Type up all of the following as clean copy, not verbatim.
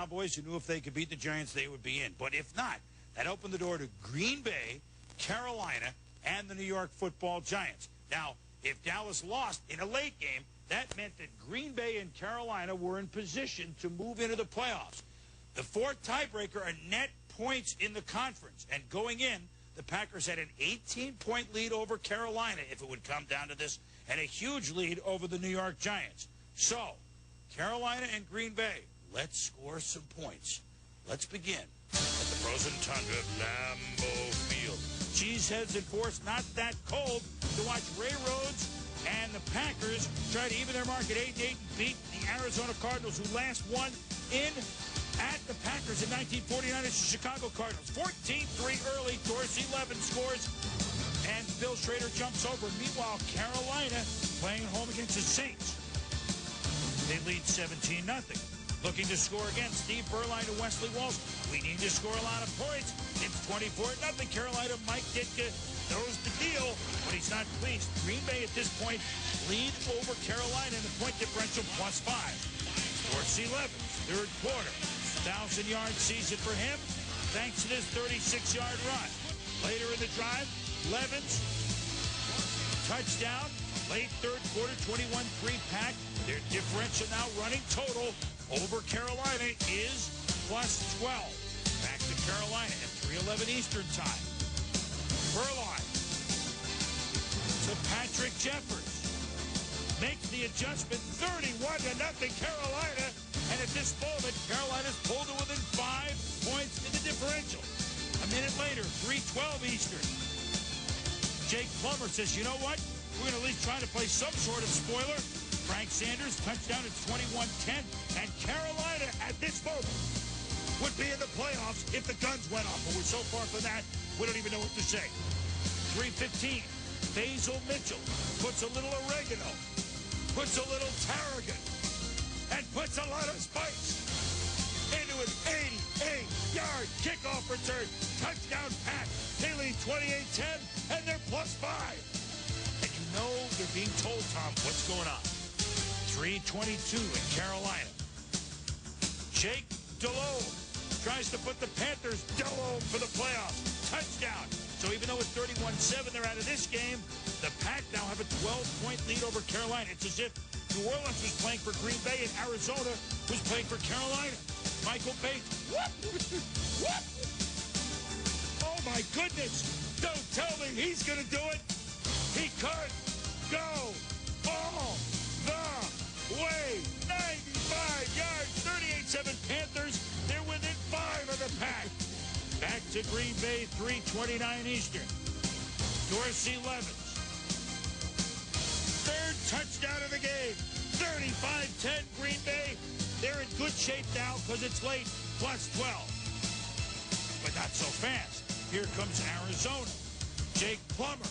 Cowboys who knew if they could beat the Giants, they would be in. But if not, that opened the door to Green Bay, Carolina, and the New York Football Giants. Now, if Dallas lost in a late game, that meant that Green Bay and Carolina were in position to move into the playoffs. The fourth tiebreaker are net points in the conference. And going in, the Packers had an 18-point lead over Carolina, if it would come down to this, and a huge lead over the New York Giants. So, Carolina and Green Bay, let's score some points. Let's begin at the frozen tundra of Lambeau Field. Cheeseheads enforced not that cold to watch Ray Rhodes and the Packers try to even their mark at 8-8 and beat the Arizona Cardinals, who last won in at the Packers in 1949 as the Chicago Cardinals. 14-3 early. Dorsey Levin scores, and Bill Schrader jumps over. Meanwhile, Carolina playing home against the Saints. They lead 17-0. Looking to score again, Steve Berline to Wesley Walsh. We need to score a lot of points. It's 24-0. Carolina, Mike Ditka knows the deal, but he's not pleased. Green Bay at this point lead over Carolina in the point differential +5. Dorsey Levens, third quarter. 1,000-yard season for him, thanks to this 36-yard run. Later in the drive, Levens, touchdown. Late third quarter, 21-3 Pack. Their differential now running total over Carolina is +12. Back to Carolina at 3:11 Eastern time. Berline to Patrick Jeffers. Makes the adjustment, 31-0 Carolina. And at this moment, Carolina's pulled to within 5 points in the differential. A minute later, 3:12 Eastern. Jake Plummer says, you know what? We're going to at least try to play some sort of spoiler. Frank Sanders, touchdown at 21-10. And Carolina, at this moment, would be in the playoffs if the guns went off. But we're so far from that, we don't even know what to say. 3:15. Basil Mitchell puts a little oregano, puts a little tarragon, and puts a lot of spice into an 88-yard kickoff return. Touchdown Pack. They lead 28-10, and they're +5. And you know they're being told, Tom, what's going on. 3:22 in Carolina. Jake Delhomme tries to put the Panthers Delhomme for the playoffs. Touchdown. So even though it's 31-7, they're out of this game, the Pack now have a 12-point lead over Carolina. It's as if New Orleans was playing for Green Bay and Arizona was playing for Carolina. Michael Bates. Whoop! Whoop! Oh, my goodness. Don't tell me he's going to do it. He could go all the way. 95 yards, 38-7 Panthers. They're within 5 of the Pack. Back to Green Bay, 3:29 Eastern. Dorsey Levens. Third touchdown of the game. 35-10 Green Bay. They're in good shape now because it's late, +12. But not so fast. Here comes Arizona. Jake Plummer.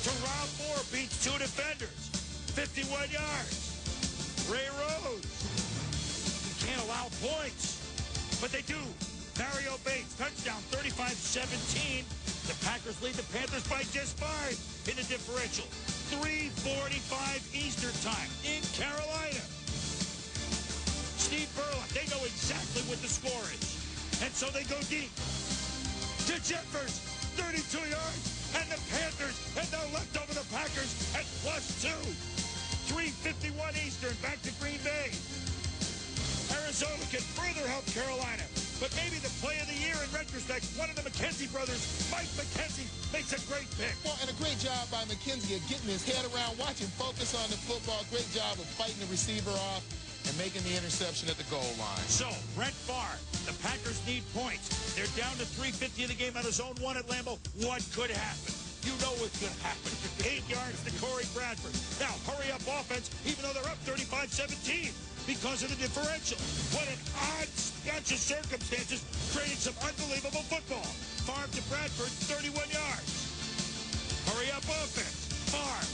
To Rob Moore, beats 2 defenders. 51 yards. Ray Rhodes. You can't allow points. But they do. Mario Bates, touchdown, 35-17. The Packers lead the Panthers by just 5 in the differential. 3:45 Eastern time in Carolina. Steve Berline, they know exactly what the score is. And so they go deep. To Jeffers, 32 yards. And the Panthers have now left over the Packers at +2. 3:51 Eastern, back to Green Bay. Arizona can further help Carolina. But maybe the play of the year in retrospect, one of the McKenzie brothers, Mike McKenzie, makes a great pick. Well, and a great job by McKenzie of getting his head around, watching, focus on the football. Great job of fighting the receiver off and making the interception at the goal line. So, Brett Favre, the Packers need points. They're down to 3:50 in the game out of zone 1 at Lambeau. What could happen? You know what could happen. 8 yards to Corey Bradford. Now, hurry up offense, even though they're up 35-17 because of the differential. What an odd bunch of circumstances, creating some unbelievable football. Favre to Bradford, 31 yards. Hurry up offense. Favre.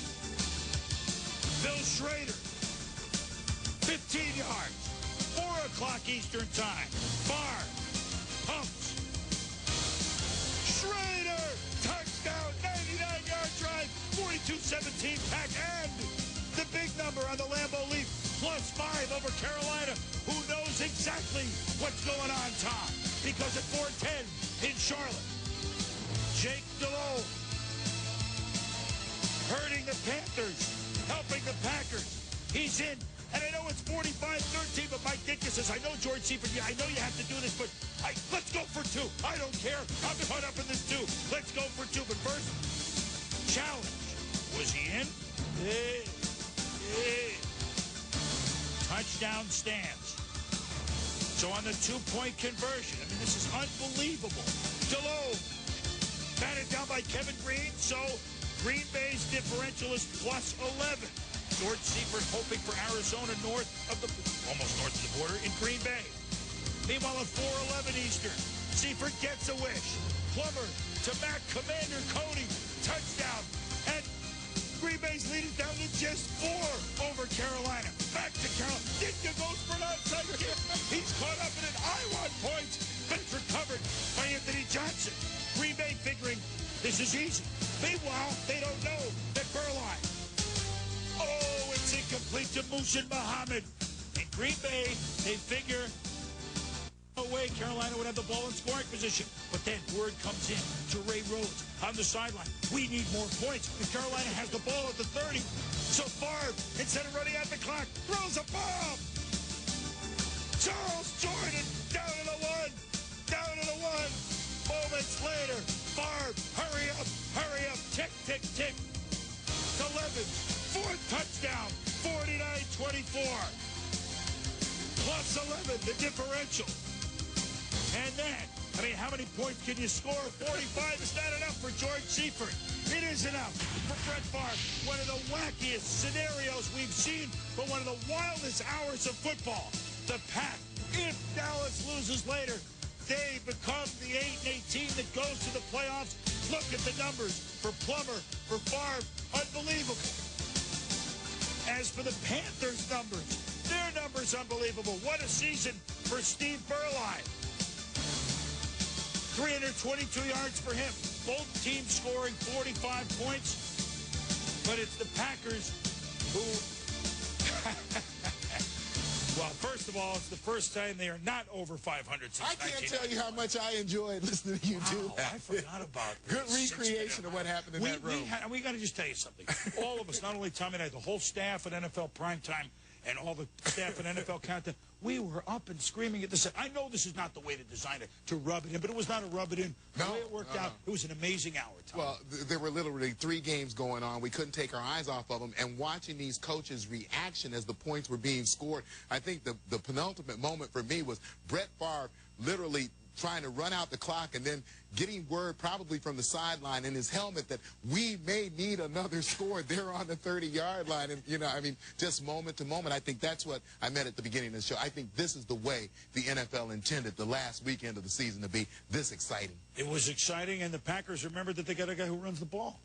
Bill Schrader, 15 yards. 4 o'clock Eastern time. Favre pumps. Schrader, touchdown, 99-yard drive, 42-17 Pack, and the big number on the Lambeau Leaf, +5 over Carolina, who knows exactly what's going on, Tom. Because at 410 in Charlotte, Jake Delhomme hurting the Panthers, helping the Packers. He's in. And I know it's 45-13, but Mike Ditka says, I know, George Seifert, I know you have to do this, but let's go for 2. I don't care. I'm caught up in this, too. Let's go for 2. But first, challenge. Was he in? Touchdown stands. So on the 2-point conversion, I mean, this is unbelievable. Delhomme batted down by Kevin Green, so Green Bay's differential is +11. George Seifert hoping for Arizona almost north of the border in Green Bay. Meanwhile, at 4:11 Eastern, Seifert gets a wish. Plummer to Mac Commander Cody, touchdown. And Green Bay's lead is down to just 4 over Carolina. Back to Carolina. Ditka goes for an onside kick. He's caught up in it. I want points, but it's recovered by Anthony Johnson. Green Bay figuring this is easy. Meanwhile, they don't know that Beuerlein. Oh, it's incomplete to Muhsin Muhammad. In Green Bay, they figure no way Carolina would have the ball in scoring position. But then word comes in to Ray Rhodes on the sideline. We need more points. And Carolina has the ball at the 30. So Favre, instead of running out the clock, throws a bomb. Charles Jordan down to the 1. Down to the 1. Moments later, Favre, hurry up, tick, tick, tick. 11, 4th touchdown, 49-24. +11, the differential. And then, I mean, how many points can you score? 45 is not enough for George Seifert. It is enough for Brett Favre. One of the wackiest scenarios we've seen, but one of the wildest hours of football. The Pack, if Dallas loses later, they become the 8-18 that goes to the playoffs. Look at the numbers for Plummer, for Favre. Unbelievable. As for the Panthers' numbers, their numbers unbelievable. What a season for Steve Beuerlein. 322 yards for him. Both teams scoring 45 points. But it's the Packers who... Well, first of all, it's the first time they are not over 500 since I can't tell you how much I enjoyed listening to you do that. I forgot about that. Good recreation of what happened in that room. We got to just tell you something. All of us, not only Tommy and I, the whole staff at NFL Primetime and all the staff at NFL Countdown, we were up and screaming at this. I know this is not the way to design it, to rub it in, but it was not a rub it in. The way it worked out, it was an amazing hour, Tommy. Well, there were literally 3 games going on. We couldn't take our eyes off of them. And watching these coaches' reaction as the points were being scored, I think the penultimate moment for me was Brett Favre literally trying to run out the clock and then getting word probably from the sideline in his helmet that we may need another score there on the 30-yard line. And, you know, I mean, just moment to moment, I think that's what I meant at the beginning of the show. I think this is the way the NFL intended the last weekend of the season to be this exciting. It was exciting, and the Packers remembered that they got a guy who runs the ball.